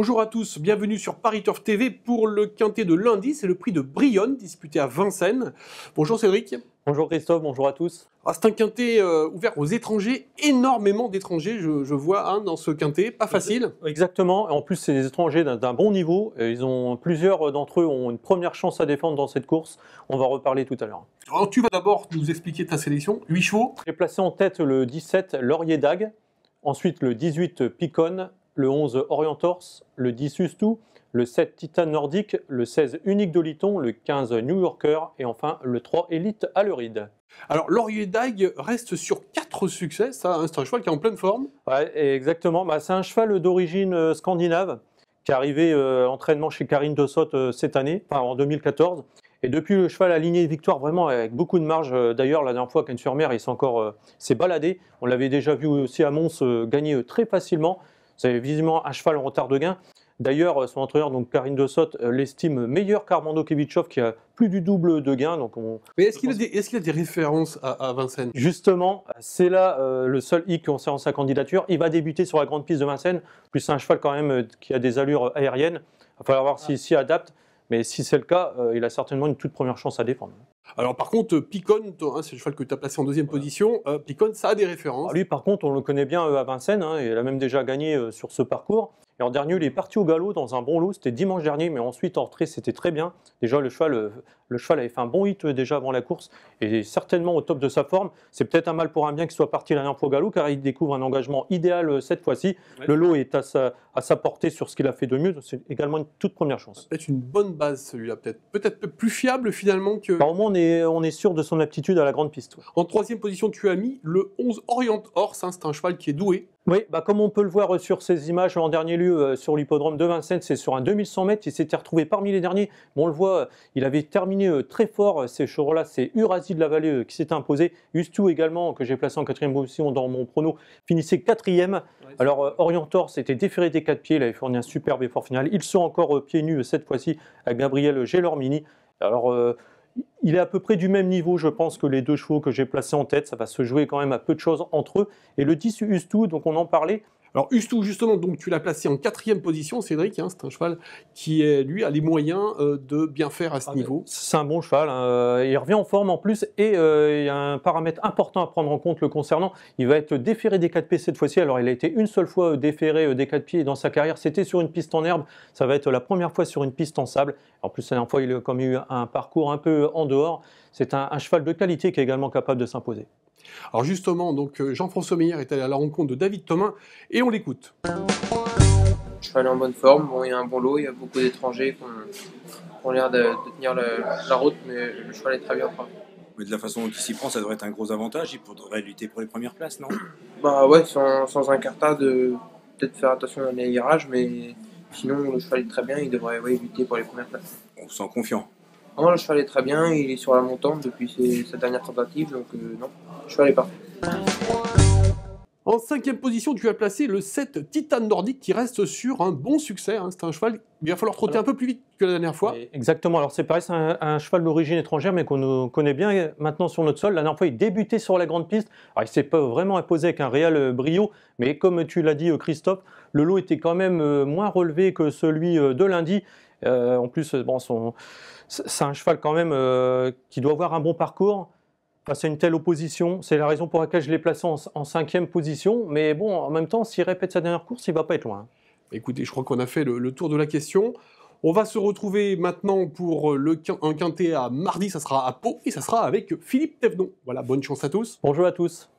Bonjour à tous, bienvenue sur Paris Turf TV pour le quintet de lundi, c'est le prix de Brionne disputé à Vincennes. Bonjour Cédric. Bonjour Christophe, bonjour à tous. C'est un quintet ouvert aux étrangers, énormément d'étrangers je vois dans ce quintet, pas facile. Exactement, et en plus c'est des étrangers d'un bon niveau, plusieurs d'entre eux ont une première chance à défendre dans cette course, on va en reparler tout à l'heure. Alors tu vas d'abord nous expliquer ta sélection, 8 chevaux. J'ai placé en tête le 17 Laurier d'Agde, ensuite le 18 Picon, le 11 Orientors, le 10 Ustou, le 7 Titan Nordique, le 16 Unique Doliton, le 15 New Yorker et enfin le 3 Elite Aleride. Alors Laurier d'Agde reste sur 4 succès, c'est un cheval qui est en pleine forme. Ouais, exactement, c'est un cheval d'origine scandinave qui est arrivé à entraînement chez Karine Dossotte cette année, en 2014. Et depuis, le cheval a aligné victoire vraiment avec beaucoup de marge. D'ailleurs, la dernière fois, Cannes-sur-Mer, il s'est baladé. On l'avait déjà vu aussi à Mons gagner très facilement. C'est visiblement un cheval en retard de gain. D'ailleurs, son entraîneur, donc Karine Dossotte, l'estime meilleur qu'Armando Kevichov, qui a plus du double de gain. Mais est-ce qu'il a des références à Vincennes? Justement, c'est là le seul hic concernant sa candidature. Il va débuter sur la grande piste de Vincennes. Plus c'est un cheval quand même qui a des allures aériennes. Il va falloir voir s'il s'y adapte. Mais si c'est le cas, il a certainement une toute première chance à défendre. Alors par contre, Picon, c'est le cheval que tu as placé en deuxième position. Picon, ça a des références. Alors lui, par contre, on le connaît bien à Vincennes. Il a même déjà gagné sur ce parcours. Et en dernier, il est parti au galop dans un bon lot. C'était dimanche dernier, mais ensuite en rentrée, c'était très bien. Déjà, le cheval avait fait un bon hit déjà avant la course et certainement au top de sa forme. C'est peut-être un mal pour un bien qu'il soit parti la dernière fois au galop, car il découvre un engagement idéal cette fois-ci. Ouais. Le lot est à sa portée sur ce qu'il a fait de mieux. C'est également une toute première chance. Peut-être une bonne base celui-là, peut-être plus fiable finalement que... Au moins, on est sûr de son aptitude à la grande piste. Ouais. En troisième position, tu as mis le 11 Orient Horse. C'est un cheval qui est doué. Oui, comme on peut le voir sur ces images en dernier lieu sur l'hippodrome de Vincennes, c'est sur un 2100 mètres, il s'était retrouvé parmi les derniers. Bon, on le voit, il avait terminé très fort ces chevaux-là, c'est Urasie de la Vallée qui s'était imposé. Ustou également, que j'ai placé en quatrième position dans mon prono, finissait quatrième. Ouais, alors Orientor s'était déféré des 4 pieds, il avait fourni un superbe effort final. Ils sont encore pieds nus cette fois-ci à Gabriel Gelormini. Alors il est à peu près du même niveau, je pense, que les deux chevaux que j'ai placés en tête. Ça va se jouer quand même à peu de choses entre eux. Et le 10 Ustou, donc on en parlait. Alors Ustou, justement, donc tu l'as placé en quatrième position, Cédric. C'est un cheval qui, lui, a les moyens de bien faire à ce niveau. C'est un bon cheval. Il revient en forme en plus. Et il y a un paramètre important à prendre en compte le concernant. Il va être déféré des 4 pieds cette fois-ci. Alors il a été une seule fois déféré des 4 pieds dans sa carrière. C'était sur une piste en herbe. Ça va être la première fois sur une piste en sable. En plus, la dernière fois, il a comme eu un parcours un peu en dehors. C'est un cheval de qualité qui est également capable de s'imposer. Alors justement, donc Jean-François Meyer est allé à la rencontre de David Thomas et on l'écoute. Le cheval est en bonne forme, il y a un bon lot, il y a beaucoup d'étrangers qui ont l'air de tenir la route, mais le cheval est très bien forme. Mais de la façon dont il s'y prend, ça devrait être un gros avantage, il faudrait lutter pour les premières places, non? Bah ouais, sans un cartard, peut-être faire attention dans les virages, mais sinon le cheval est très bien, il devrait lutter pour les premières places. On se sent confiant. Non, le cheval est très bien, il est sur la montante depuis sa dernière tentative, donc non, le cheval est parfait. En cinquième position, tu as placé le 7 Titan Nordique qui reste sur un bon succès. C'est un cheval, il va falloir trotter un peu plus vite que la dernière fois. Exactement, alors c'est pareil, c'est un cheval d'origine étrangère, mais qu'on connaît bien maintenant sur notre sol. La dernière fois, il débutait sur la grande piste. Alors, il ne s'est pas vraiment imposé avec un réel brio, mais comme tu l'as dit, Christophe, le lot était quand même moins relevé que celui de lundi. En plus, c'est un cheval quand même qui doit avoir un bon parcours face à une telle opposition. C'est la raison pour laquelle je l'ai placé en cinquième position. Mais bon, en même temps, s'il répète sa dernière course, il ne va pas être loin. Écoutez, je crois qu'on a fait le tour de la question. On va se retrouver maintenant pour un quintet à mardi. Ça sera à Pau et ça sera avec Philippe Thévenon. Voilà, bonne chance à tous. Bonjour à tous.